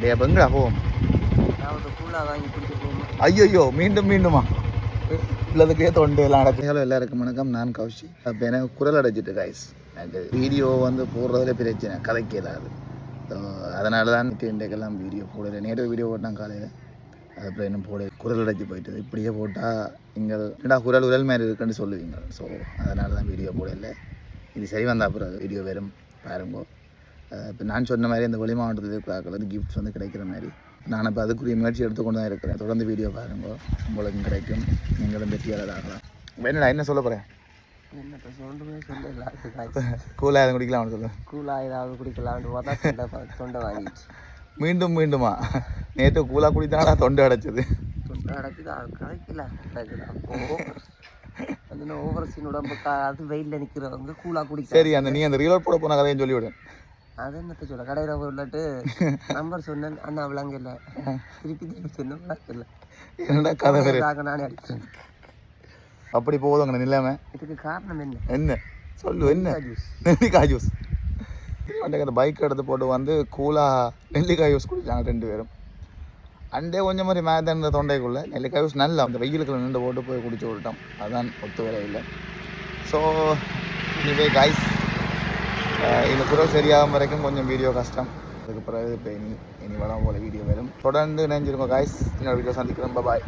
டே எங்கடா போவோம்? ஐயோ மீண்டும் மீண்டுமா இல்லதுக்கே தொண்டு எல்லாம் அடைச்சிங்களோ. எல்லாருக்கும் வணக்கம், நான் கௌஷி. அப்போ எனக்கு குரல் அடைச்சிட்டு காய்ஸ். எனக்கு வீடியோ வந்து போடுறதுல பிரச்சனை, கதைக்க இல்லாது. ஸோ அதனால தான் இன்றைக்கெல்லாம் வீடியோ போடலை. நேற்று வீடியோ போட்டான் காலையில், அதுக்கப்புறம் இன்னும் போட குரல் அடைச்சி போயிட்டு இப்படியே போட்டால் நீங்கள் என்னடா குரல் உரல் மாதிரி இருக்குன்னு சொல்லுவீங்க. ஸோ அதனால தான் வீடியோ போடலை. இது சரி வந்தால் அப்புறம் வீடியோ வெறும் பாருங்கோ. இப்போ நான் சொன்ன மாதிரி இந்த வெளி மாவட்டத்தில் இருக்கிற கிஃப்ட்ஸ் வந்து கிடைக்கிற மாதிரி நான் இப்போ அதுக்குரிய முயற்சி எடுத்துக்கொண்டு தான் இருக்கிறேன். தொடர்ந்து வீடியோ பாருங்க, உங்களுக்கு கிடைக்கும், நீங்களும் வெற்றியாளர் ஆகலாம். என்னடா என்ன சொல்ல போகிறேன்? கூலாக எதுவும் குடிக்கலாம்னு சொல்லுவேன். கூலாக ஏதாவது குடிக்கலாம் தொண்டை வாங்கிட்டு மீண்டும் மீண்டுமா? நேற்று கூலாக குடித்தானா தொண்டை அடைச்சது? தொண்டை அடைக்குது கிடைக்கல ஓவர் சீன் உடம்புக்கா அது வெயிலில் நிற்கிறவங்க கூலாக குடிக்க. சரி, அந்த நீ அந்த ரீலோட் போட போன கதையும் சொல்லிவிடு. அது என்னத்த சொல்ல, கடையில் உள்ளட்டு நம்பர் சொன்னேன் அண்ணா விளங்க இல்லை, திருப்பி சொன்ன இல்லை. என்னடா கதை வேறு நானே அடிச்சேன். அப்படி போதுங்க நிலைமை. இதுக்கு காரணம் என்ன என்ன சொல்லு? என்ன? நெல்லிக்காய் ஜூஸ். அந்த பைக் எடுத்து போட்டு வந்து கூலாக நெல்லிக்காய் ஜூஸ் குடிச்சாங்க 2 பேரும். அண்டே கொஞ்சம் மாதிரி மேலே இருந்த தொண்டைக்குள்ளே நெல்லிக்காய் ஜூஸ் நல்லா அந்த வெயிலுக்குள்ள நின்று போட்டு போய் குடிச்சு விட்டோம். அதான் ஒத்து வர இல்லை. ஸோ இனிவே காய்ஸ், இந்த குரல் சரியாகும் வரைக்கும் கொஞ்சம் வீடியோ கஷ்டம். அதுக்கு பிறகு இப்போ இனி வளம் போல வீடியோ வரும். தொடர்ந்து நினைஞ்சிருக்கோம் காய்ஸ். இன்னொரு வீடியோ சந்திக்கிறோம். பாய்.